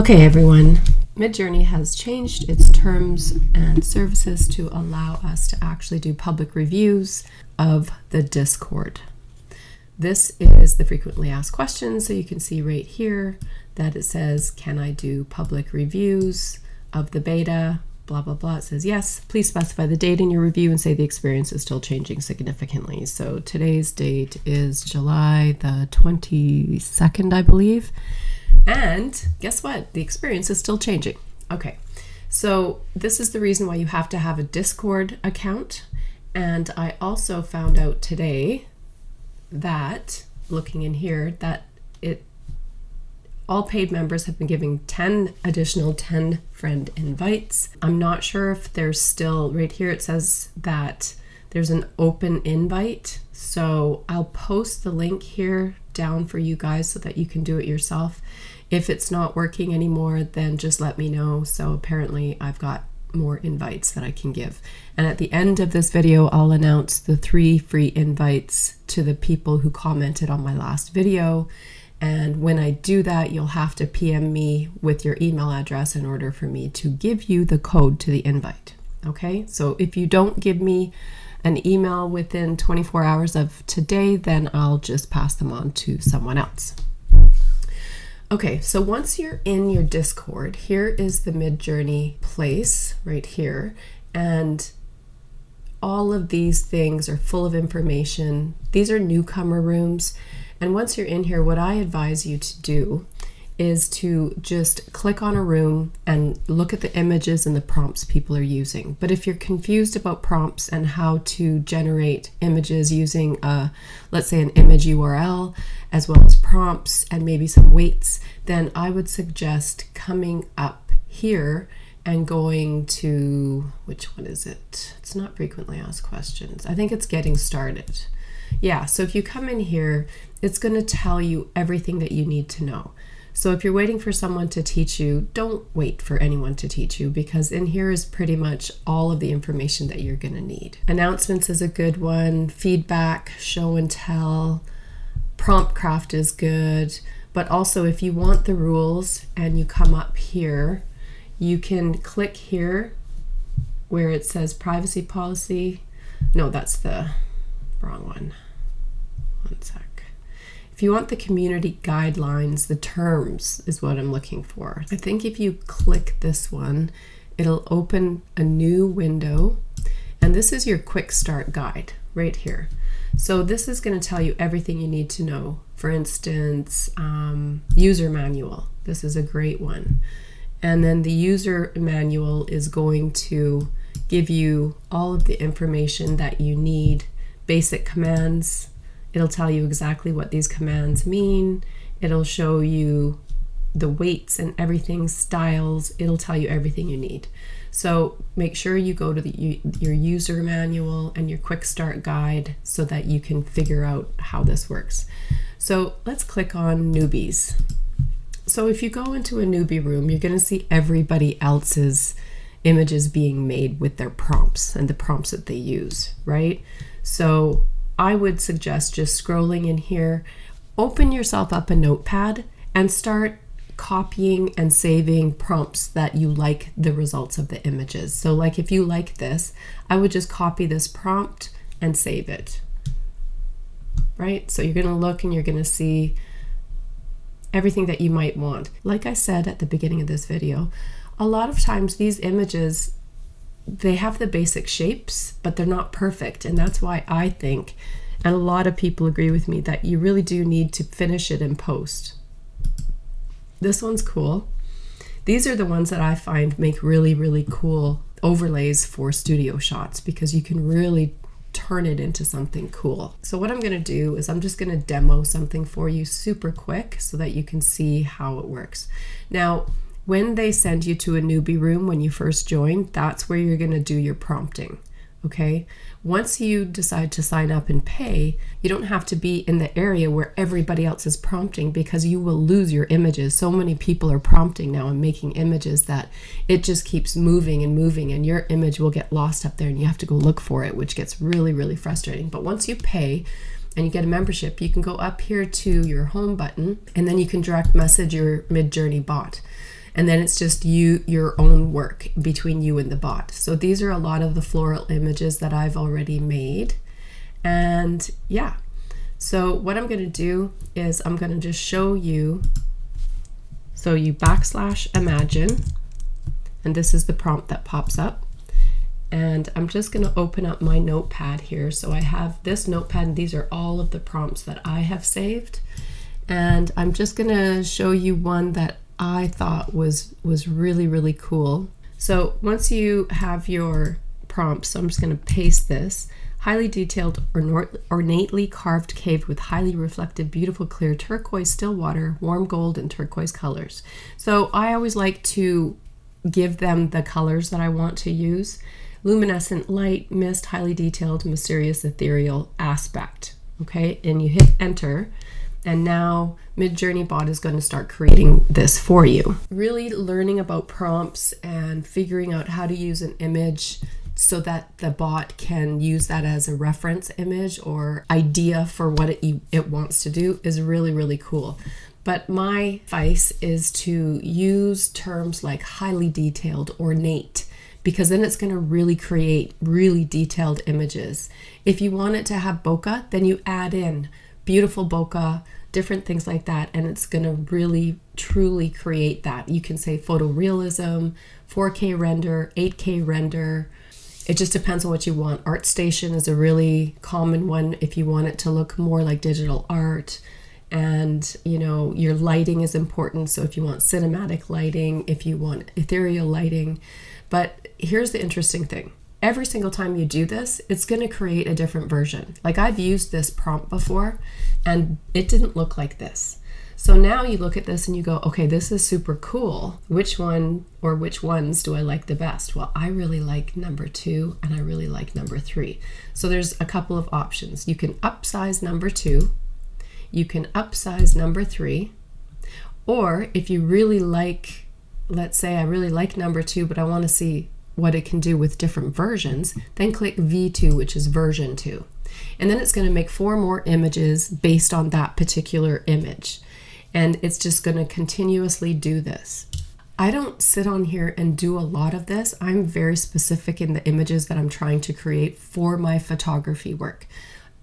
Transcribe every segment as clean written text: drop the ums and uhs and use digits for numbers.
Okay, everyone. MidJourney has changed its terms and services to allow us to actually do public reviews of the Discord. This is the frequently asked questions, so you can see right here that it says, can I do public reviews of the beta, blah, blah, blah. It says, yes, please specify the date in your review and say the experience is still changing significantly. So today's date is July the 22nd, I believe. And guess what? The experience is still changing. Okay, so this is the reason why you have to have a Discord account. And I also found out today that, looking in here, that all paid members have been giving 10 additional 10 friend invites. I'm not sure if there's still, right here it says that there's an open invite. So I'll post the link here down for you guys so that you can do it yourself. If it's not working anymore, then just let me know. So apparently I've got more invites that I can give. And at the end of this video, I'll announce the 3 free invites to the people who commented on my last video. And when I do that, you'll have to PM me with your email address in order for me to give you the code to the invite. Okay, so if you don't give me an email within 24 hours of today, then I'll just pass them on to someone else. Okay, so once you're in your Discord, here is the MidJourney place right here. And all of these things are full of information. These are newcomer rooms. And once you're in here, what I advise you to do is to just click on a room and look at the images and the prompts people are using. But if you're confused about prompts and how to generate images using let's say an image URL, as well as prompts and maybe some weights, then I would suggest coming up here and going to, which one is it? It's not frequently asked questions. I think it's getting started. Yeah, so if you come in here, it's going to tell you everything that you need to know. So if you're waiting for someone to teach you, don't wait for anyone to teach you, because in here is pretty much all of the information that you're going to need. Announcements is a good one. Feedback, show and tell, prompt craft is good. But also if you want the rules and you come up here, you can click here where it says privacy policy. No, that's the wrong one. One sec. If you want the community guidelines, the terms is what I'm looking for. I think if you click this one, it'll open a new window. And this is your quick start guide right here. So this is going to tell you everything you need to know. For instance, user manual. This is a great one. And then the user manual is going to give you all of the information that you need. Basic commands. It'll tell you exactly what these commands mean. It'll show you the weights and everything, styles. It'll tell you everything you need. So make sure you go to your user manual and your quick start guide so that you can figure out how this works. So let's click on newbies. So if you go into a newbie room, you're going to see everybody else's images being made with their prompts and the prompts that they use, right? So I would suggest just scrolling in here, open yourself up a notepad and start copying and saving prompts that you like the results of the images. So like if you like this, I would just copy this prompt and save it, right? So you're going to look and you're going to see everything that you might want. Like I said at the beginning of this video, a lot of times these images, they have the basic shapes, but they're not perfect. And that's why I think, and a lot of people agree with me, that you really do need to finish it in post. This one's cool. These are the ones that I find make really, really cool overlays for studio shots, because you can really turn it into something cool. So what I'm going to do is I'm just going to demo something for you super quick so that you can see how it works. Now, when they send you to a newbie room when you first join, that's where you're going to do your prompting, okay? Once you decide to sign up and pay, you don't have to be in the area where everybody else is prompting, because you will lose your images. So many people are prompting now and making images that it just keeps moving and moving, and your image will get lost up there and you have to go look for it, which gets really, really frustrating. But once you pay and you get a membership, you can go up here to your home button and then you can direct message your MidJourney bot. And then it's just your own work between you and the bot. So these are a lot of the floral images that I've already made. And yeah, so what I'm going to do is I'm going to just show you. So you \imagine, and this is the prompt that pops up. And I'm just going to open up my notepad here. So I have this notepad, and these are all of the prompts that I have saved. And I'm just going to show you one that I thought was really, really cool. So once you have your prompts, so I'm just going to paste this. Highly detailed, ornately carved cave with highly reflective, beautiful, clear turquoise, still water, warm gold, and turquoise colors. So I always like to give them the colors that I want to use. Luminescent, light, mist, highly detailed, mysterious, ethereal, aspect. Okay, and you hit enter, and now MidJourney bot is going to start creating this for you. Really learning about prompts and figuring out how to use an image so that the bot can use that as a reference image or idea for what it wants to do is really, really cool. But my advice is to use terms like highly detailed, ornate, because then it's going to really create really detailed images. If you want it to have bokeh, then you add in beautiful bokeh, different things like that, and it's going to really truly create that. You can say photorealism, 4K render, 8K render. It just depends on what you want. ArtStation is a really common one if you want it to look more like digital art. And you know, your lighting is important. So if you want cinematic lighting, if you want ethereal lighting. But here's the interesting thing. Every single time you do this, it's going to create a different version. Like I've used this prompt before and it didn't look like this. So now you look at this and you go, okay, this is super cool. Which one or which ones do I like the best? Well, I really like number 2 and I really like number 3. So there's a couple of options. You can upsize number 2. You can upsize number 3. Or if you really like, let's say I really like number 2, but I want to see what it can do with different versions, then click V2, which is version 2. And then it's going to make 4 more images based on that particular image. And it's just going to continuously do this. I don't sit on here and do a lot of this. I'm very specific in the images that I'm trying to create for my photography work.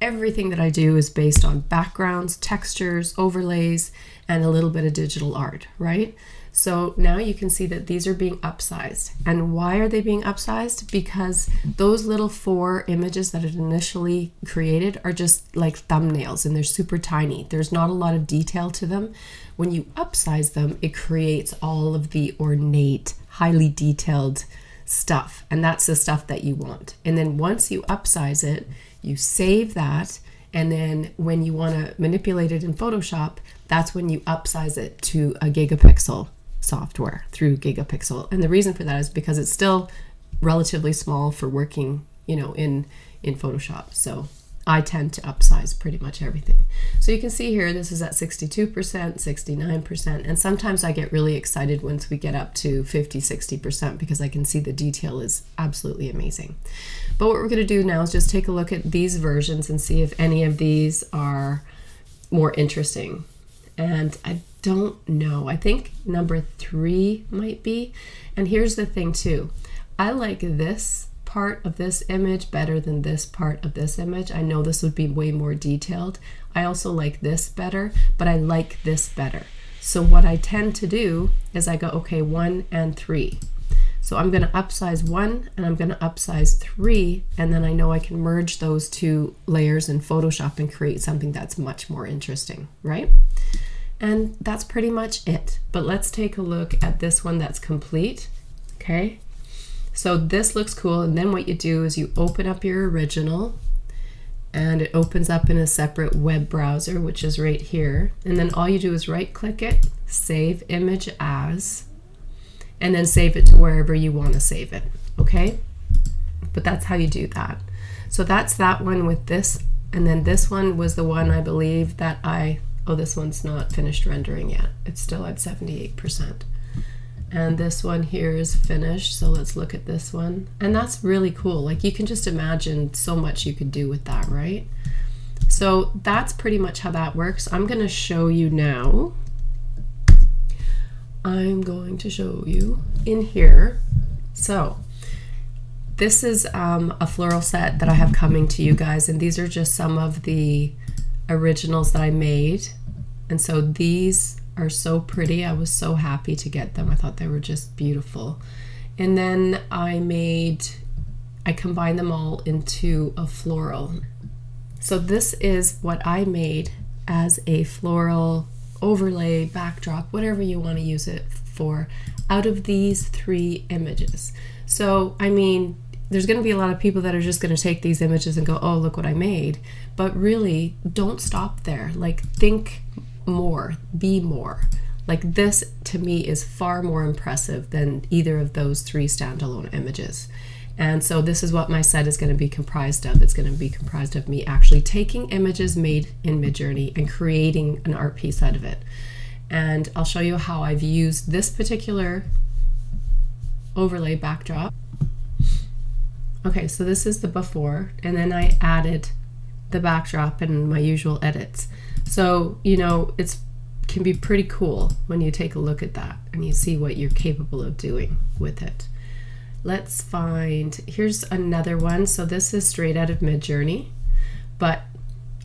Everything that I do is based on backgrounds, textures, overlays, and a little bit of digital art, right? So now you can see that these are being upsized. And why are they being upsized? Because those little 4 images that it initially created are just like thumbnails and they're super tiny. There's not a lot of detail to them. When you upsize them, it creates all of the ornate, highly detailed stuff. And that's the stuff that you want. And then once you upsize it, you save that. And then when you want to manipulate it in Photoshop, that's when you upsize it to a gigapixel software through Gigapixel. And the reason for that is because it's still relatively small for working, you know, in Photoshop. So I tend to upsize pretty much everything. So you can see here, this is at 62%, 69%. And sometimes I get really excited once we get up to 50, 60% because I can see the detail is absolutely amazing. But what we're going to do now is just take a look at these versions and see if any of these are more interesting. And I don't know. I think number 3 might be. And here's the thing too. I like this part of this image better than this part of this image. I know this would be way more detailed. I also like this better, but I like this better. So what I tend to do is I go, okay, 1 and 3. So I'm going to upsize 1 and I'm going to upsize 3, and then I know I can merge those 2 layers in Photoshop and create something that's much more interesting, right? And that's pretty much it. But let's take a look at this one that's complete. Okay, so this looks cool. And then what you do is you open up your original and it opens up in a separate web browser, which is right here. And then all you do is right click it, save image as, and then save it to wherever you want to save it. Okay, but that's how you do that. So that's that one with this. And then this one was the one I believe that oh, this one's not finished rendering yet. It's still at 78%. And this one here is finished. So let's look at this one. And that's really cool. Like you can just imagine so much you could do with that, right? So that's pretty much how that works. I'm going to show you now I'm going to show you in here. So this is a floral set that I have coming to you guys, and these are just some of the originals that I made. And so these are so pretty. I was so happy to get them. I thought they were just beautiful. And then I combined them all into a floral. So this is what I made as a floral overlay, backdrop, whatever you want to use it for, out of these 3 images. So, I mean, there's going to be a lot of people that are just going to take these images and go, oh, look what I made. But really, don't stop there. Like, think more, be more. Like, this to me is far more impressive than either of those 3 standalone images. And so this is what my set is going to be comprised of. It's going to be comprised of me actually taking images made in MidJourney and creating an art piece out of it. And I'll show you how I've used this particular overlay backdrop. Okay, so this is the before, and then I added the backdrop and my usual edits. So, you know, it can be pretty cool when you take a look at that and you see what you're capable of doing with it. Let's find, here's another one. So this is straight out of MidJourney, but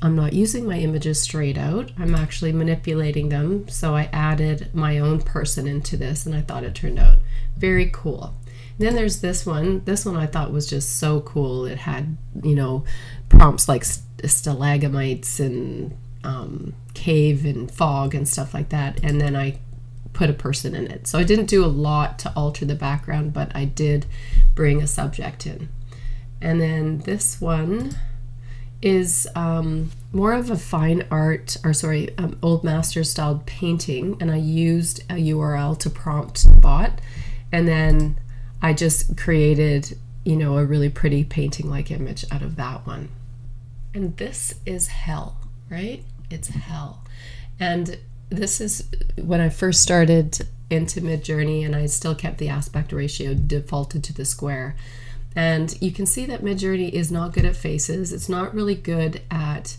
I'm not using my images straight out. I'm actually manipulating them. So I added my own person into this, and I thought it turned out very cool. Then there's this one. This one I thought was just so cool. It had, you know, prompts like stalagmites and cave and fog and stuff like that. And then I put a person in it. So I didn't do a lot to alter the background, but I did bring a subject in. And then this one is more of a fine art, or sorry, old master styled painting, and I used a URL to prompt the bot, and then I just created, you know, a really pretty painting like image out of that one. And this is hell, right? It's hell. And this is when I first started into MidJourney, and I still kept the aspect ratio defaulted to the square. And you can see that MidJourney is not good at faces. It's not really good at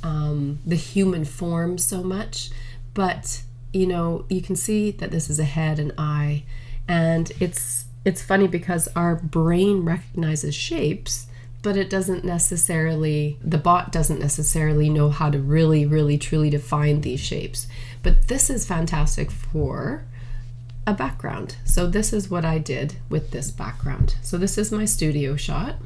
the human form so much, but you know, you can see that this is a head and eye, and it's funny because our brain recognizes shapes, but it doesn't necessarily, the bot doesn't necessarily know how to really truly define these shapes. But this is fantastic for a background. So this is what I did with this background. So this is my studio shot,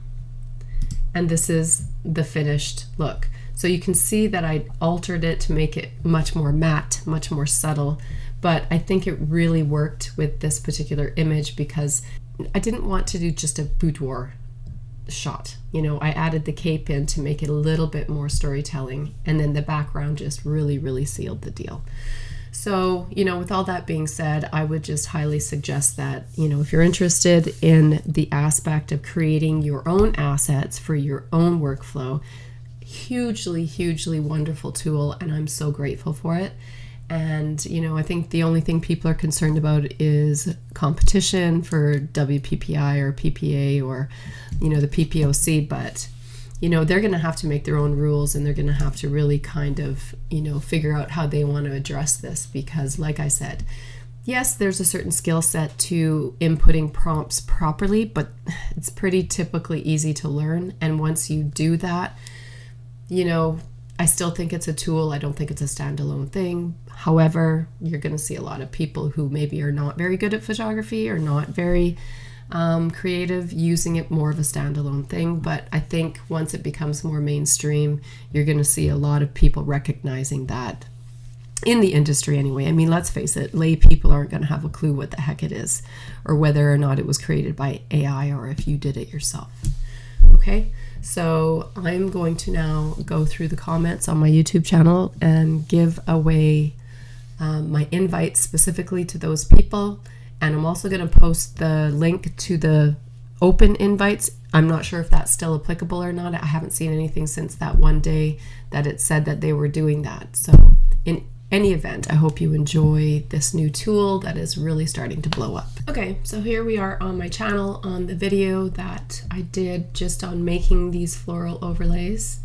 and this is the finished look. So you can see that I altered it to make it much more matte, much more subtle, but I think it really worked with this particular image because I didn't want to do just a boudoir shot. You know, I added the cape in to make it a little bit more storytelling, and then the background just really sealed the deal. So, you know, with all that being said, I would just highly suggest that, you know, if you're interested in the aspect of creating your own assets for your own workflow, hugely wonderful tool, and I'm so grateful for it. And, you know, I think the only thing people are concerned about is competition for WPPI or PPA or, you know, the PPOC, but, you know, they're going to have to make their own rules, and they're going to have to really kind of, you know, figure out how they want to address this, because like I said, yes, there's a certain skill set to inputting prompts properly, but it's pretty typically easy to learn. And once you do that, you know, I still think it's a tool. I don't think it's a standalone thing. However, you're going to see a lot of people who maybe are not very good at photography or not very creative using it more of a standalone thing. But I think once it becomes more mainstream, you're going to see a lot of people recognizing that in the industry anyway. I mean, let's face it, lay people aren't going to have a clue what the heck it is, or whether or not it was created by AI or if you did it yourself. Okay, so I'm going to now go through the comments on my YouTube channel and give away my invites specifically to those people. And I'm also going to post the link to the open invites. I'm not sure if that's still applicable or not. I haven't seen anything since that one day that it said that they were doing that. So in any event, I hope you enjoy this new tool that is really starting to blow up. Okay, so here we are on my channel on the video that I did just on making these floral overlays.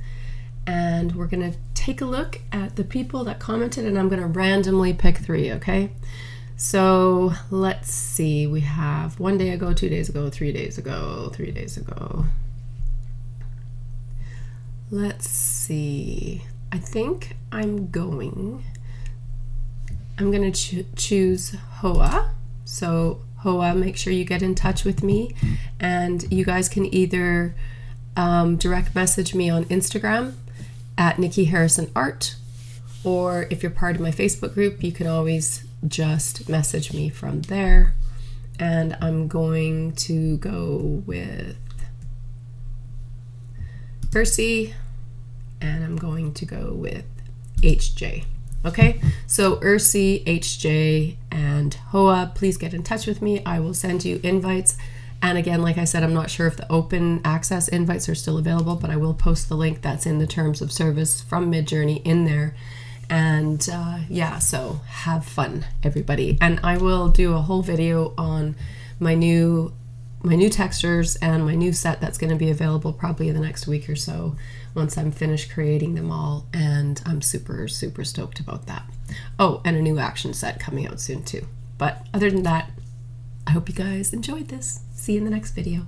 And we're gonna take a look at the people that commented, and I'm gonna randomly pick 3, okay? So let's see, we have 1 day ago, 2 days ago, 3 days ago, 3 days ago. Let's see, I think I'm going to choose Hoa. So Hoa, make sure you get in touch with me, and you guys can either direct message me on Instagram at Nikki Harrison Art, or if you're part of my Facebook group, you can always just message me from there. And I'm going to go with Ursi, and I'm going to go with HJ. Okay, so Ursi, HJ, and Hoa, please get in touch with me. I will send you invites. And again, like I said, I'm not sure if the open access invites are still available, but I will post the link that's in the terms of service from MidJourney in there. And yeah, so have fun, everybody. And I will do a whole video on my new textures and my new set that's going to be available probably in the next week or so once I'm finished creating them all, and I'm super stoked about that. Oh, and a new action set coming out soon too. But other than that, I hope you guys enjoyed this. See you in the next video.